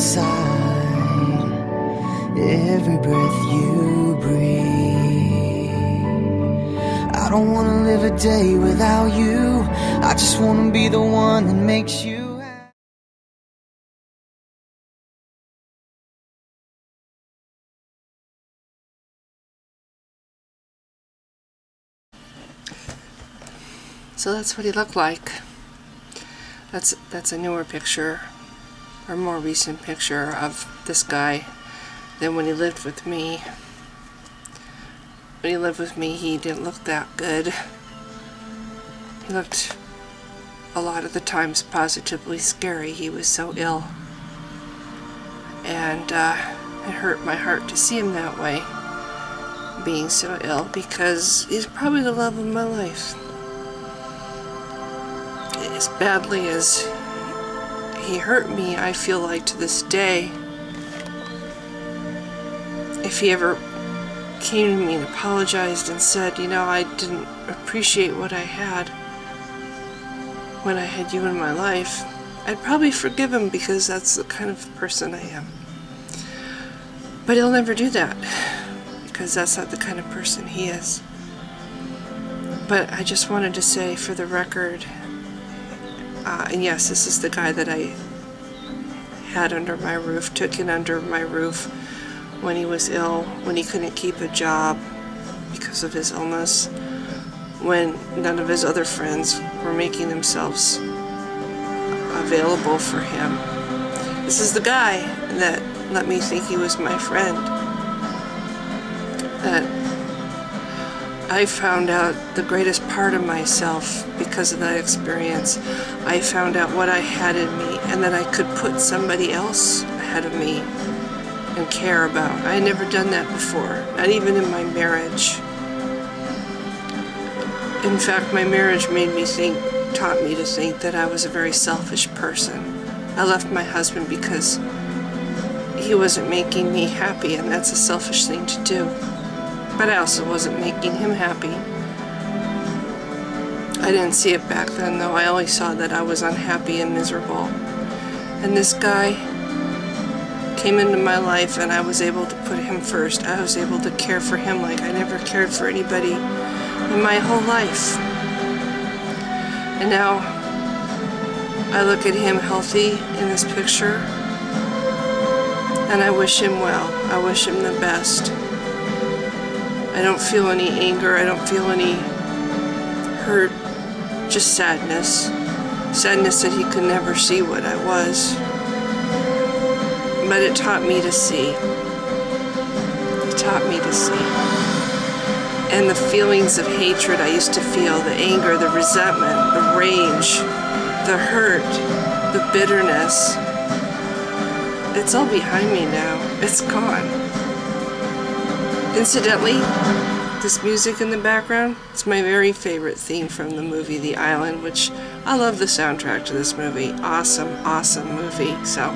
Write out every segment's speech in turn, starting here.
inside every breath you breathe. I don't wanna live a day without you. I just wanna be the one that makes you happy. So that's what he looked like. That's a newer picture, or more recent picture of this guy than when he lived with me. When he lived with me, he didn't look that good. He looked a lot of the times positively scary. He was so ill. And it hurt my heart to see him that way, being so ill, because he's probably the love of my life. As badly as he hurt me, I feel like to this day, if he ever came to me and apologized and said, you know, I didn't appreciate what I had when I had you in my life, I'd probably forgive him, because that's the kind of person I am. But he'll never do that, because that's not the kind of person he is. But I just wanted to say for the record, and yes, this is the guy that I had under my roof, took in under my roof when he was ill, when he couldn't keep a job because of his illness, when none of his other friends were making themselves available for him. This is the guy that let me think he was my friend. That I found out the greatest part of myself because of that experience. I found out what I had in me, and that I could put somebody else ahead of me and care about. I had never done that before, not even in my marriage. In fact, my marriage taught me to think that I was a very selfish person. I left my husband because he wasn't making me happy, and that's a selfish thing to do. But I also wasn't making him happy. I didn't see it back then, though. I only saw that I was unhappy and miserable. And this guy came into my life, and I was able to put him first. I was able to care for him like I never cared for anybody in my whole life. And now I look at him healthy in this picture, and I wish him well. I wish him the best. I don't feel any anger, I don't feel any hurt, just sadness. Sadness that he could never see what I was. But it taught me to see. It taught me to see. And the feelings of hatred I used to feel, the anger, the resentment, the rage, the hurt, the bitterness, it's all behind me now. It's gone. Incidentally, this music in the background, it's my very favorite theme from the movie The Island, which I love the soundtrack to this movie. Awesome, awesome movie. So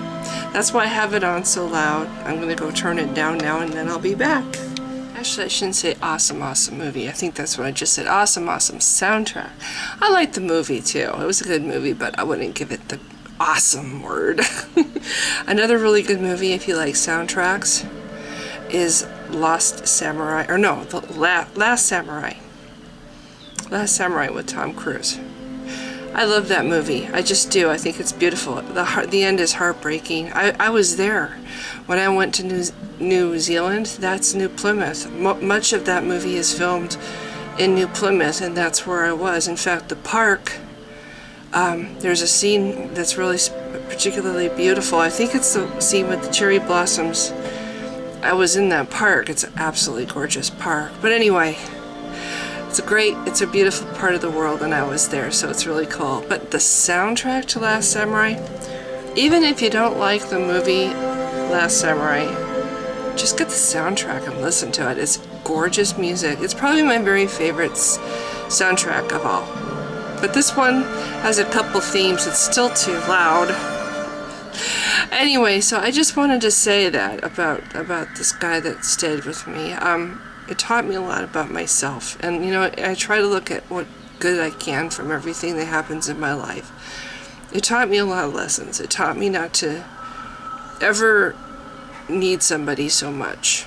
that's why I have it on so loud. I'm going to go turn it down now, and then I'll be back. Actually, I shouldn't say awesome, awesome movie. I think that's what I just said. Awesome, awesome soundtrack. I liked the movie too. It was a good movie, but I wouldn't give it the awesome word. Another really good movie, if you like soundtracks, is Last Samurai, or no, the Last Samurai. Last Samurai with Tom Cruise. I love that movie. I just do. I think it's beautiful. The end is heartbreaking. I was there when I went to New Zealand. That's New Plymouth. Much of that movie is filmed in New Plymouth, and that's where I was. In fact, the park, there's a scene that's really particularly beautiful. I think it's the scene with the cherry blossoms. I was in that park. It's an absolutely gorgeous park. But anyway, it's a beautiful part of the world, and I was there, so it's really cool. But the soundtrack to Last Samurai, even if you don't like the movie Last Samurai, just get the soundtrack and listen to it. It's gorgeous music. It's probably my very favorite soundtrack of all. But this one has a couple themes. It's still too loud. Anyway, so I just wanted to say that about this guy that stayed with me. It taught me a lot about myself, and you know, I try to look at what good I can from everything that happens in my life. It taught me a lot of lessons. It taught me not to ever need somebody so much.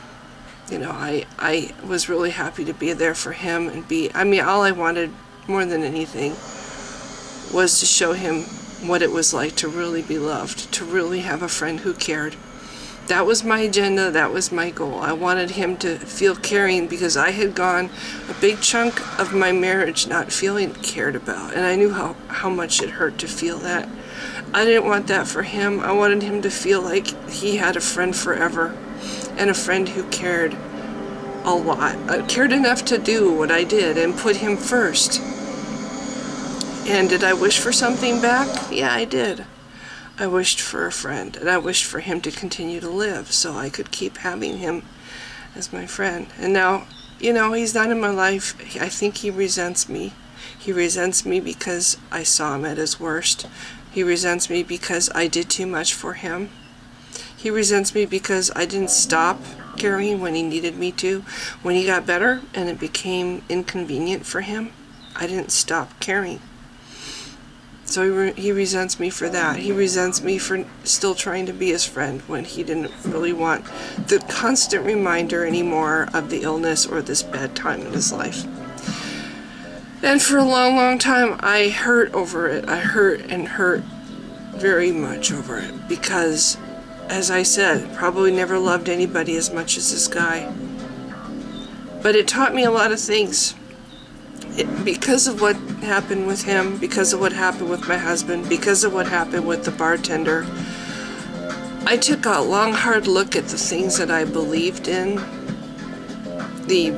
You know, I was really happy to be there for him and I mean, all I wanted more than anything was to show him what it was like to really be loved, to really have a friend who cared. That was my agenda, that was my goal. I wanted him to feel caring because I had gone a big chunk of my marriage not feeling cared about, and I knew how much it hurt to feel that. I didn't want that for him. I wanted him to feel like he had a friend forever, and a friend who cared a lot. Cared enough to do what I did and put him first. And did I wish for something back? Yeah, I did. I wished for a friend, and I wished for him to continue to live so I could keep having him as my friend. And now, you know, he's not in my life. I think he resents me. He resents me because I saw him at his worst. He resents me because I did too much for him. He resents me because I didn't stop caring when he needed me to. When he got better and it became inconvenient for him, I didn't stop caring. So he resents me for that. He resents me for still trying to be his friend when he didn't really want the constant reminder anymore of the illness or this bad time in his life. And for a long, long time, I hurt over it. I hurt and hurt very much over it because, as I said, probably never loved anybody as much as this guy. But it taught me a lot of things. Because of what happened with him, because of what happened with my husband, because of what happened with the bartender, I took a long, hard look at the things that I believed in, the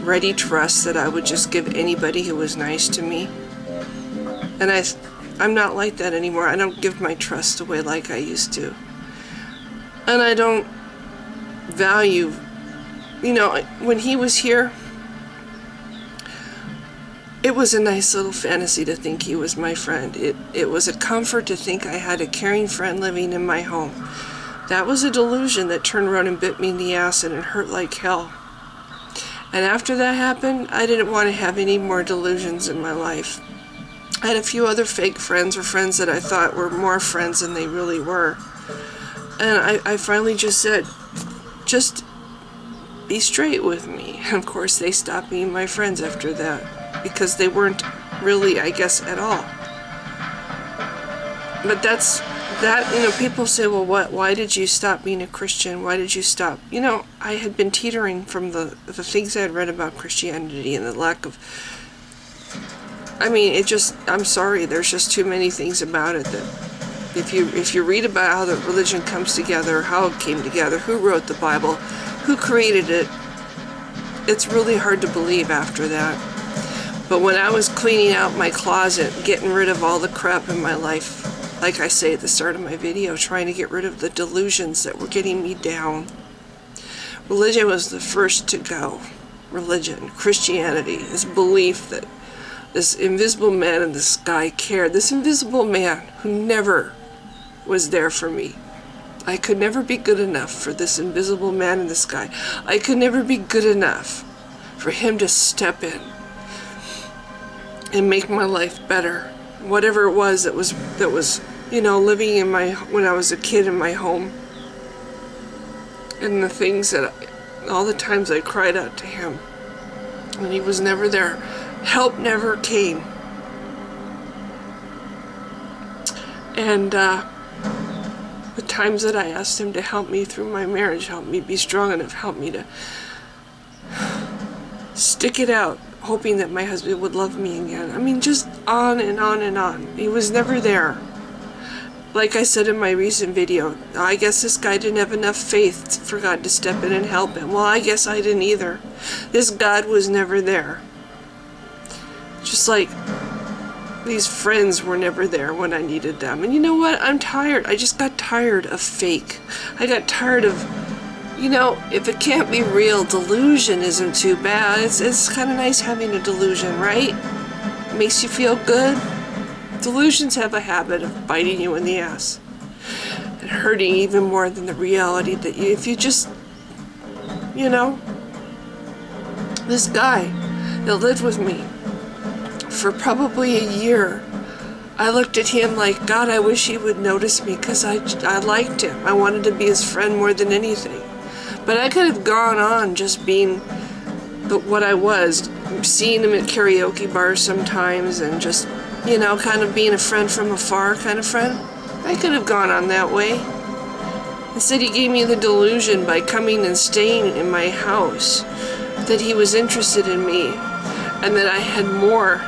ready trust that I would just give anybody who was nice to me. And I'm not like that anymore. I don't give my trust away like I used to. And I don't value, you know, when he was here, it was a nice little fantasy to think he was my friend. It was a comfort to think I had a caring friend living in my home. That was a delusion that turned around and bit me in the ass and it hurt like hell. And after that happened, I didn't want to have any more delusions in my life. I had a few other fake friends or friends that I thought were more friends than they really were. And I finally just said, just be straight with me. And of course they stopped being my friends after that. Because they weren't really, I guess, at all. But that, you know, people say, well, why did you stop being a Christian? Why did you stop? You know, I had been teetering from the things I had read about Christianity and the lack of, I mean, I'm sorry, there's just too many things about it that if you read about how the religion comes together, how it came together, who wrote the Bible, who created it, it's really hard to believe after that. But when I was cleaning out my closet, getting rid of all the crap in my life, like I say at the start of my video, trying to get rid of the delusions that were getting me down, religion was the first to go. Religion, Christianity, this belief that this invisible man in the sky cared. This invisible man who never was there for me. I could never be good enough for this invisible man in the sky. I could never be good enough for him to step in and make my life better. Whatever it was that was, you know, living in when I was a kid in my home. And the things that, all the times I cried out to him, and he was never there. Help never came. And the times that I asked him to help me through my marriage, help me be strong enough, help me to stick it out, hoping that my husband would love me again. I mean, just on and on and on. He was never there. Like I said in my recent video, I guess this guy didn't have enough faith for God to step in and help him. Well, I guess I didn't either. This God was never there. Just like these friends were never there when I needed them. And you know what? I'm tired. I just got tired of fake. I got tired of, you know, if it can't be real, delusion isn't too bad. It's kind of nice having a delusion, right? It makes you feel good. Delusions have a habit of biting you in the ass and hurting even more than the reality that if you just, you know, this guy that lived with me for probably a year, I looked at him like, God, I wish he would notice me, because I liked him. I wanted to be his friend more than anything. But I could have gone on just being what I was, seeing him at karaoke bars sometimes and just, you know, kind of being a friend from afar kind of friend. I could have gone on that way. Instead, he gave me the delusion by coming and staying in my house that he was interested in me and that I had more.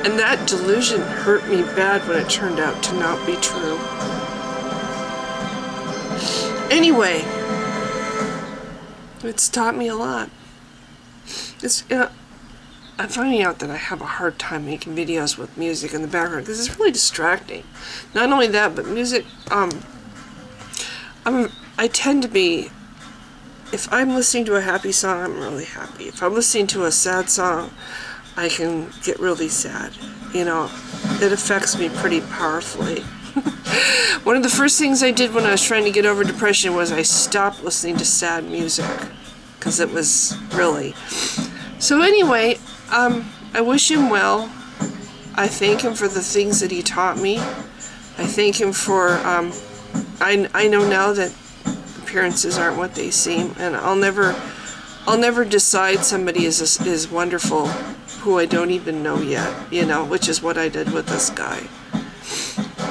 And that delusion hurt me bad when it turned out to not be true. Anyway, it's taught me a lot. I'm finding out that I have a hard time making videos with music in the background because it's really distracting. Not only that, but music, I tend to be, if I'm listening to a happy song, I'm really happy. If I'm listening to a sad song, I can get really sad. You know, it affects me pretty powerfully. One of the first things I did when I was trying to get over depression was I stopped listening to sad music, because it was really... So anyway, I wish him well. I thank him for the things that he taught me. I thank him for, I know now that appearances aren't what they seem, and I'll never decide somebody is wonderful who I don't even know yet, you know, which is what I did with this guy.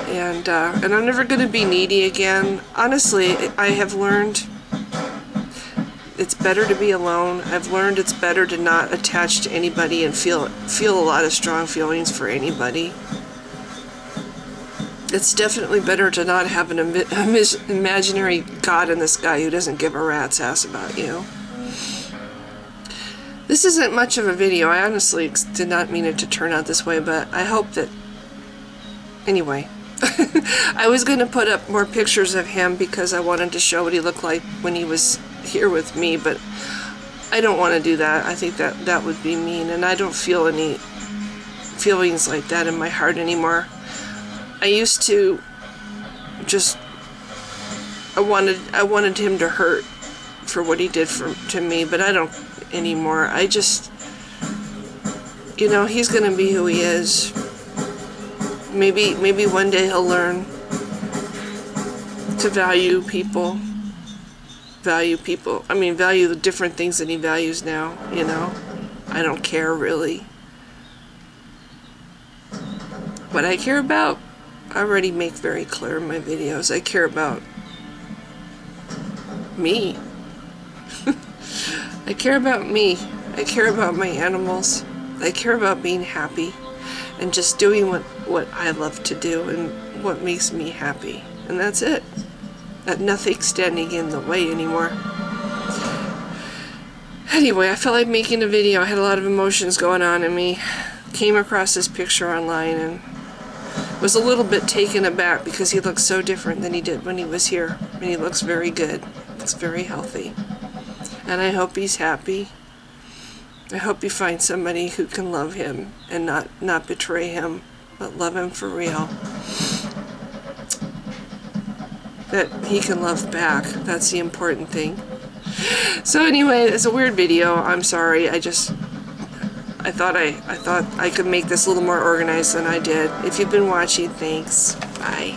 And I'm never going to be needy again. Honestly, I have learned it's better to be alone. I've learned it's better to not attach to anybody and feel a lot of strong feelings for anybody. It's definitely better to not have an imaginary God in the sky who doesn't give a rat's ass about you. This isn't much of a video. I honestly did not mean it to turn out this way, but I hope that... Anyway. I was going to put up more pictures of him because I wanted to show what he looked like when he was here with me, but I don't want to do that. I think that would be mean, and I don't feel any feelings like that in my heart anymore. I used to just... I wanted him to hurt for what he did to me, but I don't anymore. I just... You know, he's going to be who he is. Maybe one day he'll learn to value people. Value the different things that he values now, you know. I don't care, really. What I care about, I already make very clear in my videos. I care about me. I care about me. I care about my animals. I care about being happy. And just doing what I love to do and what makes me happy. And that's it. Nothing's standing in the way anymore. Anyway, I felt like making a video. I had a lot of emotions going on in me. Came across this picture online and was a little bit taken aback because he looks so different than he did when he was here. And he looks very good. Looks very healthy. And I hope he's happy. I hope you find somebody who can love him and not betray him, but love him for real. That he can love back. That's the important thing. So anyway, it's a weird video. I'm sorry. I thought I could make this a little more organized than I did. If you've been watching, thanks. Bye.